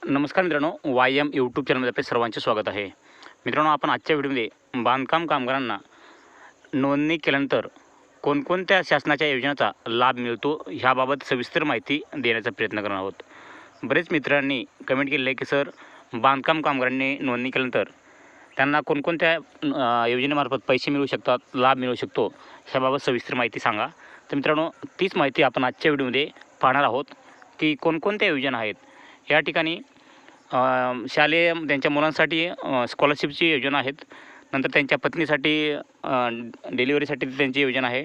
नमस्कार मित्रांनो, YM YouTube चॅनलमध्ये आपले सर्वांचे स्वागत आहे. मित्रांनो, आपण आजच्या व्हिडिओमध्ये बांधकाम कामगारांना नोंदणी केल्यानंतर कोणकोणत्या शासनाच्या योजनांचा लाभ मिळतो ह्याबाबत सविस्तर माहिती देण्याचा प्रयत्न करणार आहोत. बरेच मित्रांनी कमेंट केले आहे की सर, बांधकाम कामगारांनी नोंदणी केल्यानंतर त्यांना कोणकोणत्या योजनेमार्फत पैसे मिळू शकतात, लाभ मिळू शकतो, ह्याबाबत सविस्तर माहिती सांगा. तर मित्रांनो, तीच माहिती आपण आजच्या व्हिडिओमध्ये पाहणार आहोत की कोणकोणत्या योजना आहेत. या ठिकाणी शालेय त्यांच्या मुलांसाठी स्कॉलरशिपची योजना आहेत. नंतर त्यांच्या पत्नीसाठी डिलिव्हरीसाठी त्यांची योजना आहे.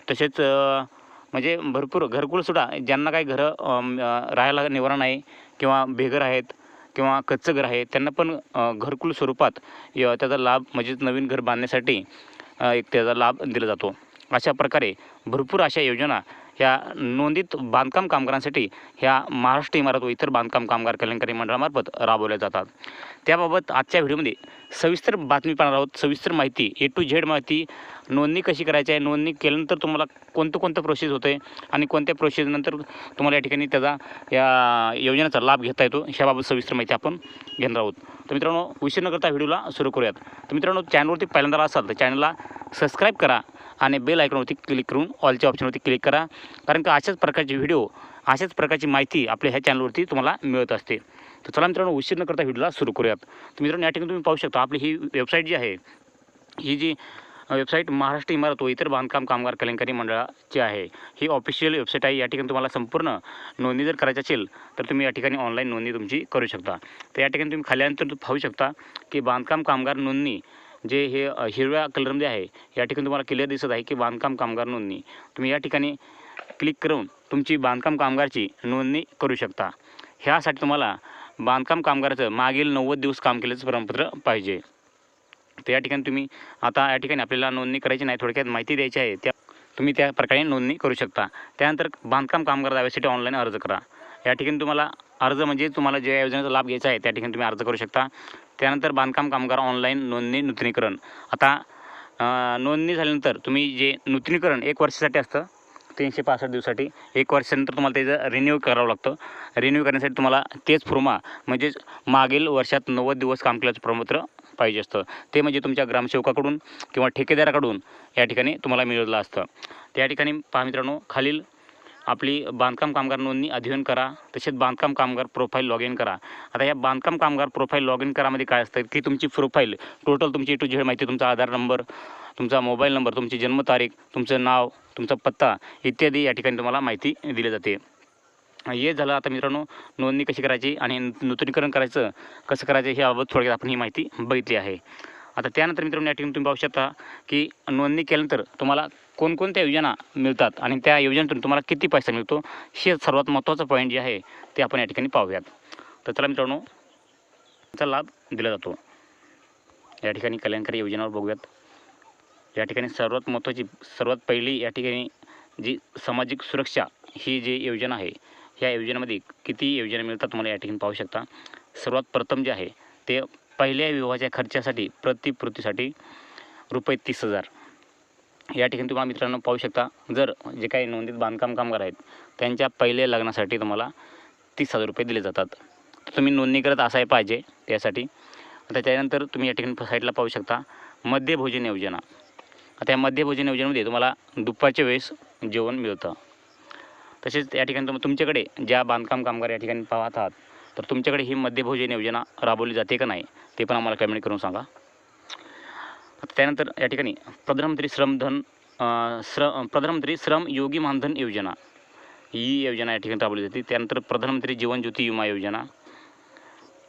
तसेच म्हणजे भरपूर घरकुलसुद्धा ज्यांना काही घरं राहायला निवारा नाही किंवा बेघर आहेत किंवा कच्चं घर आहे, त्यांना पण घरकुल स्वरूपात त्याचा लाभ म्हणजे नवीन घर बांधण्यासाठी एक त्याचा लाभ दिला जातो. अशा प्रकारे भरपूर अशा योजना ह्या नोंदित बांधकाम कामगारांसाठी ह्या महाराष्ट्र इमारत व इतर बांधकाम कामगार कल्याणकारी मंडळामार्फत राबवल्या जातात. त्याबाबत आजच्या व्हिडिओमध्ये सविस्तर बातमी पाहणार आहोत. सविस्तर माहिती, A to Z माहिती, नोंदणी कशी करायची आहे, नोंदणी केल्यानंतर तुम्हाला कोणतं प्रोसेस होतं आहे आणि कोणत्या प्रोसेसनंतर तुम्हाला या ठिकाणी त्याचा या योजनेचा लाभ घेता येतो, ह्याबाबत सविस्तर माहिती आपण घेणार आहोत. तर मित्रांनो, उशीर न करता व्हिडिओला सुरू करूयात. तर मित्रांनो, चॅनलवरती पहिल्यांदा असाल तर चॅनलला सबस्क्राईब करा आणि बेल आयकॉनवरती क्लिक करून ऑलच्या ऑप्शनवरती क्लिक करा, कारण की अशाच प्रकारचे व्हिडिओ, अशाच प्रकारची माहिती आपल्या ह्या चॅनलवरती तुम्हाला मिळत असते. तर चला मित्रांनो, उशीर न करता व्हिडिओला सुरू करूयात. तर मित्रांनो, या ठिकाणी तुम्ही पाहू शकता आपली ही वेबसाईट जी आहे, ही जी वेबसाईट महाराष्ट्र इमारत व इतर बांधकाम कामगार कल्याणकारी मंडळाची आहे. ही ऑफिशियल वेबसाईट आहे. या ठिकाणी तुम्हाला संपूर्ण नोंदणी जर करायची असेल तर तुम्ही या ठिकाणी ऑनलाईन नोंदणी तुमची करू शकता. तर या ठिकाणी तुम्ही खाली आल्यानंतर पाहू शकता की बांधकाम कामगार नोंदणी जे हे हिरव्या कलरमध्ये आहे, या ठिकाणी तुम्हाला क्लिअर दिसत आहे की बांधकाम कामगार नोंदणी. तुम्ही या ठिकाणी क्लिक करून तुमची बांधकाम कामगारची नोंदणी करू शकता. ह्यासाठी तुम्हाला बांधकाम कामगाराचं मागील 90 दिवस काम केल्याचं प्रमाणपत्र पाहिजे. तर या ठिकाणी तुम्ही आता या ठिकाणी आपल्याला नोंदणी करायची नाही, थोडक्यात माहिती द्यायची आहे, त्या तुम्ही त्या प्रकारे नोंदणी करू शकता. त्यानंतर बांधकाम कामगार दाव्यासाठी ऑनलाईन अर्ज करा. या ठिकाणी तुम्हाला अर्ज म्हणजे तुम्हाला ज्या योजनेचा लाभ घ्यायचा आहे त्या ठिकाणी तुम्ही अर्ज करू शकता. त्यानंतर बांधकाम कामगार ऑनलाईन नोंदणी नूतनीकरण. आता नोंदणी झाल्यानंतर तुम्ही जे नूतनीकरण 1 वर्षासाठी असतं, 365 दिवसासाठी. 1 वर्षानंतर तुम्हाला त्याचं रिन्यू करावं लागतं. रिन्यू करण्यासाठी तुम्हाला तेच फॉर्मा म्हणजेच मागील वर्षात 90 दिवस काम केल्याचं प्रमाणपत्र पाहिजे असतं. ते म्हणजे तुमच्या ग्रामसेवकाकडून किंवा ठेकेदाराकडून या ठिकाणी तुम्हाला मिळालं असतं. त्या ठिकाणी पहा मित्रांनो, खालील आपली बांधकाम कामगार नोंदणी अध्ययन करा, तसेच बांधकाम कामगार प्रोफाईल लॉग इन करा. आता या बांधकाम कामगार प्रोफाईल लॉग इन करामध्ये काय असतं की तुमची प्रोफाईल टोटल तुमची A to Z माहिती, तुमचा आधार नंबर, तुमचा मोबाईल नंबर, तुमची जन्मतारीख, तुमचं नाव, तुमचा पत्ता इत्यादी या ठिकाणी तुम्हाला माहिती दिली जाते. हे झालं. आता मित्रांनो, नोंदणी कशी करायची आणि नूतनीकरण करायचं कसं करायचं ह्याबाबत थोडक्यात आपण ही माहिती बघितली आहे. आता त्यानंतर मित्रांनो, या ठिकाणी तुम्ही पाहू शकता की नोंदणी केल्यानंतर तुम्हाला कोणकोणत्या योजना मिळतात आणि त्या योजनेतून तुम्हाला किती पैसा मिळतो, हे सर्वात महत्त्वाचं पॉईंट जे आहे ते आपण या ठिकाणी पाहूयात. तर चला मित्रांनो, त्याचा लाभ दिला जातो. या ठिकाणी कल्याणकारी योजनावर बघूयात. या ठिकाणी सर्वात महत्त्वाची, सर्वात पहिली या ठिकाणी जी सामाजिक सुरक्षा ही जी योजना आहे, ह्या योजनेमध्ये किती योजना मिळतात तुम्हाला या ठिकाणी पाहू शकता. सर्वात प्रथम जे आहे ते पहिल्या विवाहाच्या खर्चासाठी प्रतिपूर्तीसाठी रुपये 30,000. या ठिकाणी तुम्हाला मित्रांनो पाहू शकता, जर जे काही नोंदीत बांधकाम कामगार आहेत त्यांच्या पहिल्या लग्नासाठी तुम्हाला 30,000 रुपये दिले जातात. तर तुम्ही नोंदणी करत असाय पाहिजे त्यासाठी. आता त्यानंतर तुम्ही या ठिकाणी साईडला पाहू शकता मध्यभोजन योजना. आता या मध्यभोजन योजनेमध्ये तुम्हाला दुपारच्या वेळेस जेवण मिळतं. तसेच या ठिकाणी तुमच्याकडे ज्या बांधकाम कामगार या ठिकाणी पाहत आहात, तर तुमच्याकडे ही मध्यभोजन योजना राबवली जाते का नाही ते पण आम्हाला कमेंट करून सांगा. त्यानंतर या ठिकाणी प्रधानमंत्री श्रम योगी मानधन योजना ही योजना या ठिकाणी राबवली जाते. त्यानंतर प्रधानमंत्री जीवन ज्योती विमा योजना,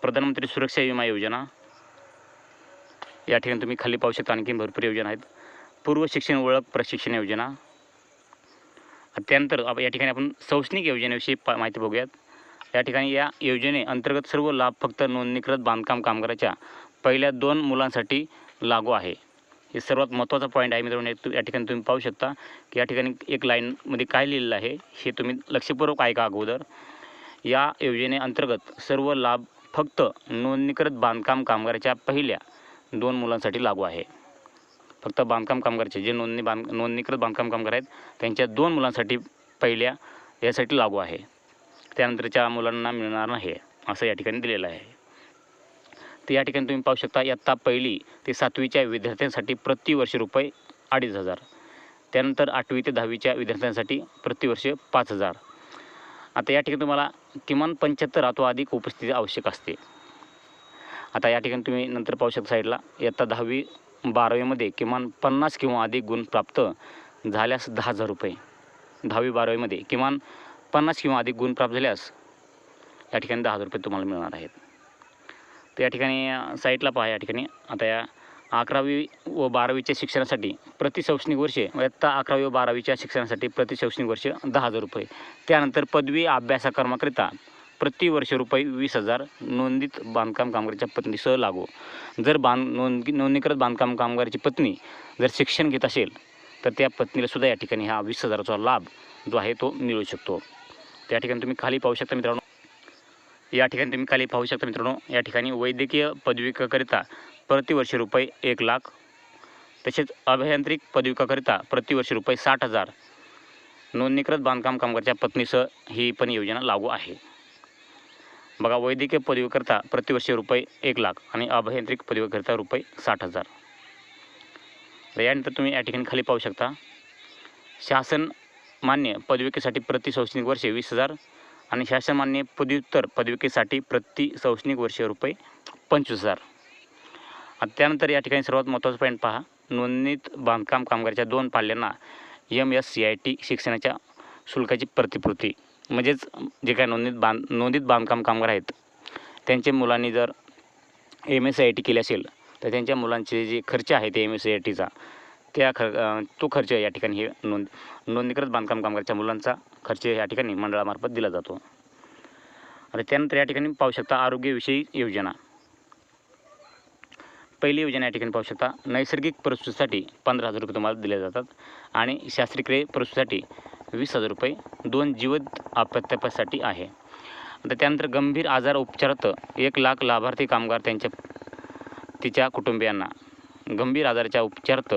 प्रधानमंत्री सुरक्षा विमा योजना. या ठिकाणी तुम्ही खाली पाहू शकता आणखी भरपूर योजना आहेत. पूर्व शिक्षण ओळख प्रशिक्षण योजना. त्यानंतर या ठिकाणी आपण शैक्षणिक योजनेविषयी माहिती बघूयात. या ठिकाणी या योजनेअंतर्गत सर्व लाभ फक्त नोंदणीकृत बांधकाम कामगाराच्या पहिल्या 2 मुलांसाठी लागू आहे. हे सर्वात महत्त्वाचा पॉईंट आहे मित्रांनो. या ठिकाणी तुम्ही पाहू शकता की या ठिकाणी एक लाईनमध्ये काय लिहिलेलं आहे हे तुम्ही लक्षपूर्वक ऐका अगोदर. या योजनेअंतर्गत सर्व लाभ फक्त नोंदणीकृत बांधकाम कामगाराच्या पहिल्या 2 मुलांसाठी लागू आहे. फक्त बांधकाम कामगारचे जे नोंदणीकृत बांधकाम कामगार आहेत त्यांच्या 2 मुलांसाठी पहिल्या यासाठी लागू आहे. त्यानंतरच्या मुलांना मिळणार नाही. असं या ठिकाणी दिलेलं आहे. तर या ठिकाणी तुम्ही पाहू शकता इयत्ता 1ली ते 7वीच्या विद्यार्थ्यांसाठी प्रतिवर्ष रुपये 2,500. त्यानंतर 8वी ते 10वीच्या विद्यार्थ्यांसाठी प्रतिवर्ष 5,000. आता या ठिकाणी तुम्हाला किमान 75 अथवा अधिक उपस्थिती आवश्यक असते. आता या ठिकाणी तुम्ही नंतर पाहू शकता साईडला इयत्ता 10वी 12वीमध्ये किमान 50 किंवा अधिक गुण प्राप्त झाल्यास 10,000 रुपये. 10वी 12वीमध्ये किमान 50 किंवा अधिक गुण प्राप्त झाल्यास या ठिकाणी 10,000 रुपये तुम्हाला मिळणार आहेत. तर या ठिकाणी साईटला पहा. या ठिकाणी आता या 11वी व 12वीच्या शिक्षणासाठी प्रति शैक्षणिक वर्ष इयत्ता 11वी व 12वीच्या शिक्षणासाठी प्रति शैक्षणिक वर्ष 10,000 रुपये. त्यानंतर पदवी अभ्यासक्रमाकरिता प्रतिवर्ष रुपये 20,000 नोंदीत बांधकाम कामगाराच्या पत्नीसह लागू. जर नोंदणीकृत बांधकाम कामगाराची पत्नी जर शिक्षण घेत असेल तर त्या पत्नीलासुद्धा या ठिकाणी हा 20,000चा लाभ जो आहे तो मिळू शकतो. त्या ठिकाणी तुम्ही खाली पाहू शकता मित्रांनो. या ठिकाणी वैद्यकीय पदविकाकरिता प्रतिवर्ष रुपये 1,00,000. तसेच अभियांत्रिक पदविकाकरिता प्रतिवर्ष रुपये 60,000 नोंदणीकृत बांधकाम कामगाराच्या पत्नीसह ही पण योजना लागू आहे. बघा, वैद्यकीय पदवीकरिता प्रतिवर्ष रुपये 1,00,000 आणि अभियांत्रिक पदवीकरिता रुपये 60,000. यानंतर तुम्ही या ठिकाणी खाली पाहू शकता शासन मान्य पदविकेसाठी प्रति शैक्षणिक वर्ष 20,000 आणि शासनमान्य पदव्युत्तर पदविकेसाठी प्रति शैक्षणिक वर्ष रुपये 25,000. त्यानंतर या ठिकाणी सर्वात महत्त्वाचा पॉईंट पहा. नोंदणीत बांधकाम कामगाराच्या 2 पाल्यांना MSCIT शिक्षणाच्या शुल्काची प्रतिपूर्ती. म्हणजेच जे काही नोंदीत बांधकाम कामगार आहेत त्यांच्या मुलांनी जर MSCIT केली असेल तर त्यांच्या मुलांचे जे खर्च आहे ते MSCITचा तो खर्च या ठिकाणी हे नोंदणीकृत बांधकाम कामगाराच्या मुलांचा खर्च या ठिकाणी मंडळामार्फत दिला जातो. आता त्यानंतर या ठिकाणी पाहू शकता आरोग्यविषयी योजना. पहिली योजना या ठिकाणी पाहू शकता नैसर्गिक परिस्थितीसाठी 15,000 रुपये तुम्हाला दिले जातात आणि शास्त्रक्रिय परिस्थितीसाठी 20,000 रुपये 2 जीवित अपत्यासाठी आहे. आता त्यानंतर गंभीर आजार उपचारार्थ 1,00,000 लाभार्थी कामगार तिच्या कुटुंबियांना. गंभीर आजाराच्या उपचारार्थ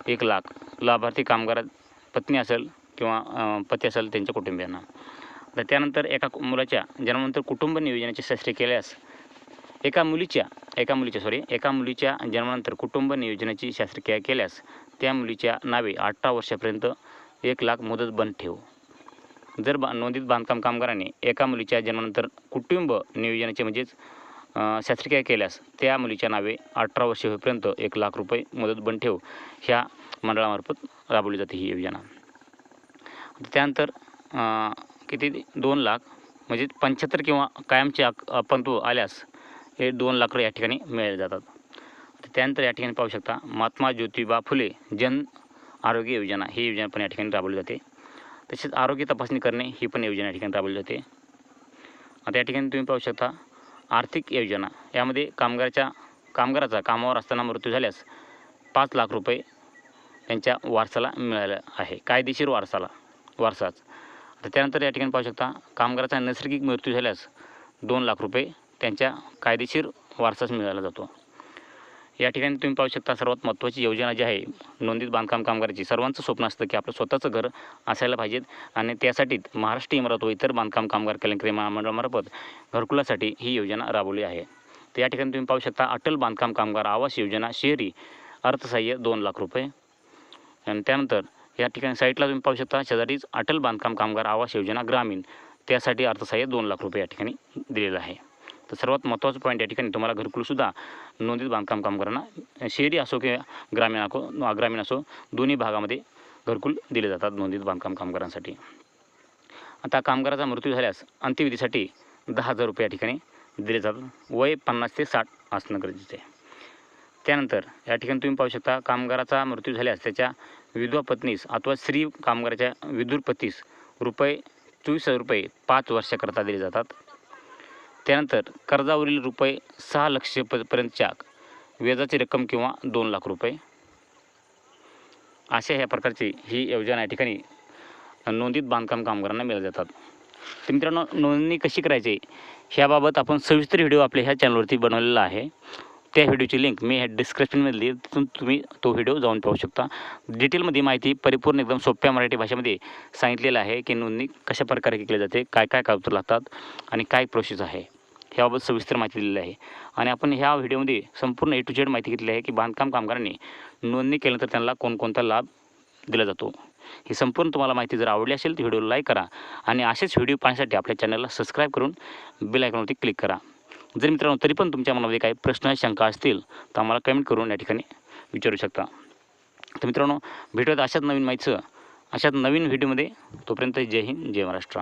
1,00,000 लाभार्थी कामगार पत्नी असेल किंवा पती असेल त्यांच्या कुटुंबियांना. तर त्यानंतर एका मुलाच्या जन्मानंतर कुटुंब नियोजनाची शस्त्रक्रिया केल्यास एका मुलीच्या जन्मानंतर कुटुंब नियोजनाची शस्त्रक्रिया केल्यास त्या मुलीच्या नावे 18 वर्षापर्यंत 1,00,000 मुदत बंद ठेव. जर नोंदीत बांधकाम कामगाराने एका मुलीच्या जन्मानंतर कुटुंब नियोजनाची म्हणजेच शस्त्रक्रिया केल्यास त्या मुलीच्या नावे 18 वर्षे होईपर्यंत 1,00,000 रुपये मुदत बंद ठेव ह्या मंडळामार्फत राबवली जाते ही योजना. त्यानंतर किती 2,00,000 म्हणजे 75 किंवा कायमचे अपंगत्व आल्यास हे 2,00,000 या ठिकाणी मिळाले जातात. त्यानंतर या ठिकाणी पाहू शकता महात्मा ज्योतिबा फुले जन आरोग्य योजना ही योजना पण या ठिकाणी राबवली जाते. तसेच आरोग्य तपासणी करणे ही पण योजना या ठिकाणी राबवली जाते. आता या ठिकाणी तुम्ही पाहू शकता आर्थिक योजना. यामध्ये कामगाराचा कामावर असताना मृत्यू झाल्यास 5,00,000 रुपये त्यांच्या वारसाला मिळाला आहे, कायदेशीर वारसाच. तर त्यानंतर या ठिकाणी पाहू शकता कामगाराचा नैसर्गिक मृत्यू झाल्यास 2,00,000 रुपये त्यांच्या कायदेशीर वारसाच मिळाला जातो. या ठिकाणी तुम्ही पाहू शकता सर्वात महत्त्वाची योजना जी आहे नोंदीत बांधकाम कामगाराची. सर्वांचं स्वप्न असतं की आपलं स्वतःचं घर असायला पाहिजेत आणि त्यासाठी महाराष्ट्र इमारत व इतर बांधकाम कामगार कल्याण महामंडळामार्फत घरकुलासाठी ही योजना राबवली आहे. तर या ठिकाणी तुम्ही पाहू शकता अटल बांधकाम कामगार आवास योजना शहरी अर्थसहाय्य 2,00,000 रुपये. आणि त्यानंतर या ठिकाणी साईटला तुम्ही पाहू शकता शेजारीच अटल बांधकाम कामगार आवास योजना ग्रामीण त्यासाठी अर्थसहाय्य 2,00,000 रुपये या ठिकाणी दिलेलं आहे. तर सर्वात महत्त्वाचं पॉईंट या ठिकाणी तुम्हाला घरकुलसुद्धा नोंदीत बांधकाम कामगारांना शहरी असो किंवा ग्रामीण असो दोन्ही भागामध्ये घरकुल दिले जातात नोंदीत बांधकाम कामगारांसाठी. आता कामगाराचा मृत्यू झाल्यास अंत्यविधीसाठी 10,000 रुपये या ठिकाणी दिले जातात. वय 50 ते 60 असणं गरजेचं आहे. त्यानंतर या ठिकाणी तुम्ही पाहू शकता कामगाराचा मृत्यू झाल्यास त्याच्या विधवा पत्नीस अथवा स्त्री कामगाराच्या विधुर पतीस रुपये 24,000 रुपये 5 वर्षाकरता दिले जातात. त्यानंतर कर्जावरील रुपये 6,00,000 पर्यंतच्या व्याजाची रक्कम किंवा 2,00,000 रुपये अशा ह्या प्रकारची ही योजना या ठिकाणी नोंदीत बांधकाम कामगारांना मिळत जातात. तर मित्रांनो नोंदणी कशी करायची ह्याबाबत आपण सविस्तर व्हिडिओ आपल्या ह्या चॅनलवरती बनवलेला आहे. त्या व्हिडिओची लिंक मी ह्या डिस्क्रिप्शनमध्ये दिली, तिथून तुम्ही तो व्हिडिओ जाऊन पाहू शकता. डिटेलमध्ये माहिती परिपूर्ण एकदम सोप्या मराठी भाषेमध्ये सांगितलेलं आहे की नोंदणी कशा प्रकारे केली जाते, काय काय कागदपत्र लागतात आणि काय प्रोसेस आहे. ह्याबाबत सविस्तर माहिती दिलेली आहे. आणि आपण ह्या व्हिडिओमध्ये संपूर्ण A to Z माहिती घेतली आहे की बांधकाम कामगारांनी नोंदणी केल्यानंतर त्यांना कोणकोणता लाभ दिला जातो. ही संपूर्ण तुम्हाला माहिती जर आवडली असेल तर व्हिडिओला लाईक करा आणि असेच व्हिडिओ पाहण्यासाठी आपल्या चॅनलला सबस्क्राईब करून बेल आयकॉनवरती क्लिक करा. जर मित्रांनो तरी पण तुमच्या मनामध्ये काही प्रश्न शंका असतील तर आम्हाला कमेंट करून या ठिकाणी विचारू शकता. तर मित्रांनो भेटूयात अशाच नवीन माहितीचं अशाच नवीन व्हिडिओमध्ये. तोपर्यंत जय हिंद जय महाराष्ट्र.